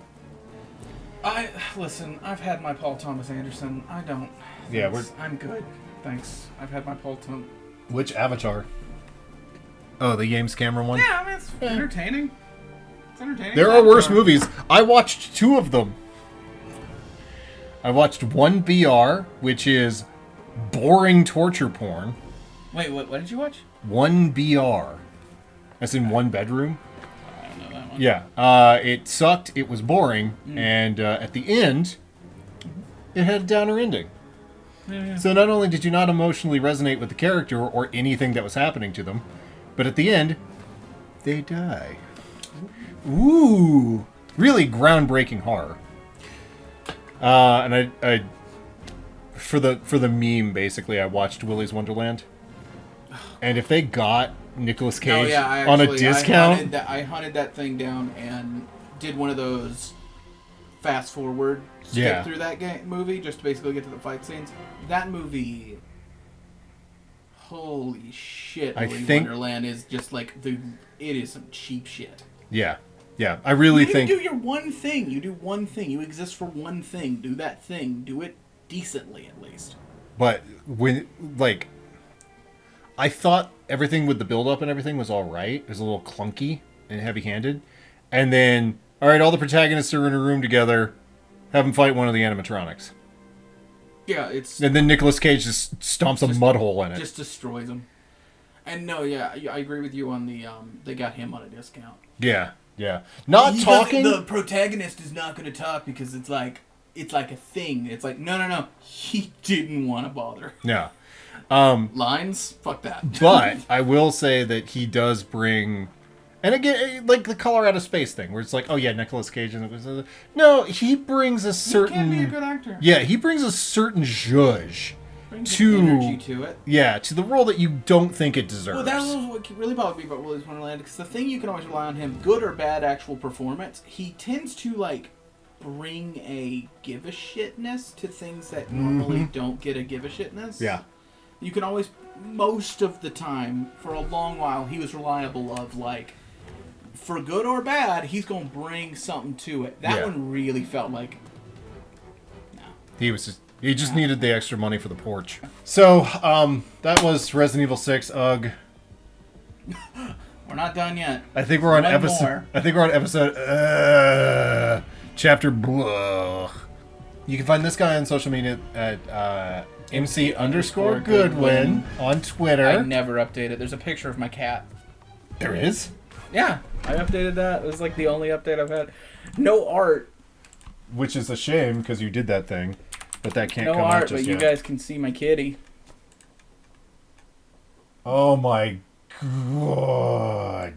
Listen, I've had my Paul Thomas Anderson. I don't. Yeah, I'm good. Thanks. I've had my Paul Thomas. Which Avatar? Oh, the James Cameron one? Yeah, I mean, it's entertaining. It's entertaining. There are worse movies. I watched 2 of them. I watched one BR, which is boring torture porn. Wait, what did you watch? One BR. As in one bedroom. I don't know that one. Yeah. It sucked. It was boring. And at the end, it had a downer ending. Yeah. So not only did you not emotionally resonate with the character or anything that was happening to them, but at the end, they die. Ooh. Really groundbreaking horror. And I for the meme, basically, I watched Willy's Wonderland. And if they got Nicolas Cage on a discount... I hunted that thing down and did one of those fast forward skip through that movie just to basically get to the fight scenes. That movie... Holy shit, Willy's Wonderland is just like... It is some cheap shit. Yeah. Yeah, I really think... You do your one thing. You do one thing. You exist for one thing. Do that thing. Do it decently, at least. But when, like... I thought everything with the build-up and everything was all right. It was a little clunky and heavy-handed. And then all right, all the protagonists are in a room together. Have them fight one of the animatronics. Yeah, it's And then Nicolas Cage just stomps a mud hole in it. just destroys them. And no, yeah, I agree with you on the they got him on a discount. Yeah, yeah. Not talking. The protagonist is not going to talk because it's like a thing. It's like no, he didn't want to bother. Yeah. Lines, fuck that. But I will say that he does bring, and again, like the Colorado Space thing, where it's like, oh yeah, Nicolas Cage. No, he brings a certain. He can be a good actor. Yeah, he brings a certain zhuzh Brings to energy to it. Yeah, to the role that you don't think it deserves. Well, that was what really bothered me about Willy's Wonderland, because the thing you can always rely on him, good or bad actual performance, he tends to like bring a give a shitness to things that normally don't get a give a shitness. Yeah. You can always, most of the time, for a long while, he was reliable of like, for good or bad, he's going to bring something to it. That one really felt like, no. He just needed the extra money for the porch. So, that was Resident Evil 6. Ugh. We're not done yet. I think we're on One episode. more. I think we're on episode. Chapter. Blah. You can find this guy on social media at MC_Goodwin on Twitter. I never updated. There's a picture of my cat. There is. Yeah, I updated that. It was like the only update I've had. No art. Which is a shame because you did that thing, but that can't No come out art, just but yet. you guys can see my kitty. Oh my god!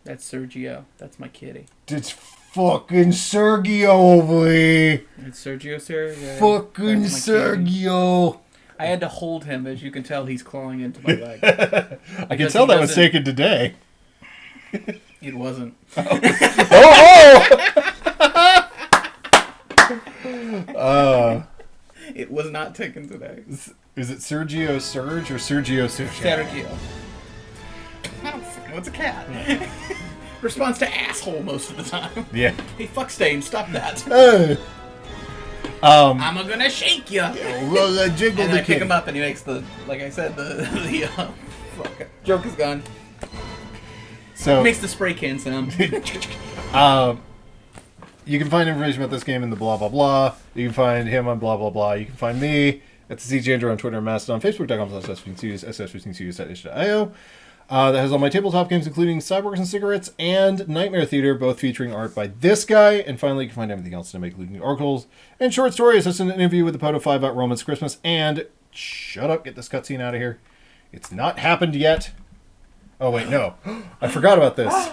That's Sergio. That's my kitty. It's fucking Sergio, boy. It's Sergio, sir. Yeah, Fucking that's my kitty. Sergio. I had to hold him, as you can tell. He's clawing into my leg. I can tell that was taken today. It wasn't. It was not taken today. Is it Sergio Surge or Sergio Sergio? Sergio. I don't fucking. What's a cat? Responds to asshole most of the time. Yeah. Hey, fuck Stain, stop that. I'm gonna shake you. Well, jiggle And the I pick kitty. him up and he makes the, like I said, the fuck. Joke is gone. So, He makes the spray can sound. you can find information about this game in the blah blah blah. You can find him on blah blah blah. You can find me at the CJandrew on Twitter and Mastodon, Facebook.com/S15Studios, SS15Studios.itch.io. That has all my tabletop games, including Cyborgs and Cigarettes and Nightmare Theater, both featuring art by this guy. And finally, you can find everything else to make, including articles and short stories, such as an interview with the Poto 5 about Romance Christmas. And shut up, get this cutscene out of here. It's not happened yet. Oh, wait, no. I forgot about this.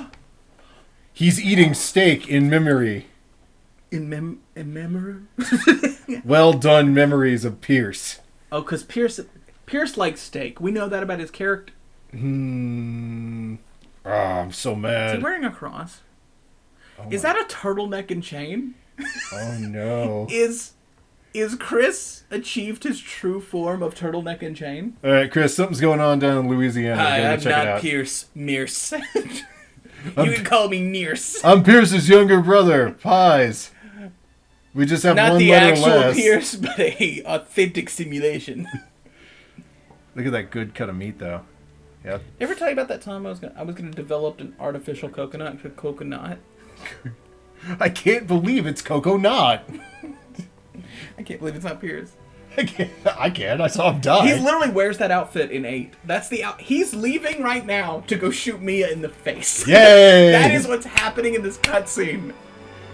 He's eating steak in memory. In memory? Well done memories of Pierce. Oh, because Pierce likes steak. We know that about his character. I'm so Is mad. he wearing a cross? Is that a turtleneck and chain? Oh, no. Is Chris achieved his true form of turtleneck and chain? All right, Chris, something's going on down in Louisiana. Hi, Gotta I'm check it not out. Pierce. Mearse. You can call me Nearse. I'm Pierce's younger brother, Pies. We just have Not one the letter actual less. Pierce, but a authentic simulation. Look at that good cut of meat, though. Yeah. Ever tell you about that time I was gonna develop an artificial coconut to coconut? I can't believe it's Coco Not. I can't believe it's not Pierce. I can. I saw him die. He literally wears that outfit in 8. That's the He's leaving right now to go shoot Mia in the face. Yay! That is what's happening in this cutscene.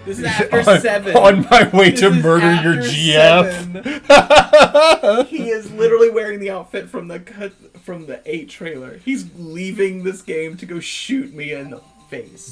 This is after 7. On my way This to is murder your after GF. 7. He is literally wearing the outfit from the 8 trailer. He's leaving this game to go shoot Mia in the face.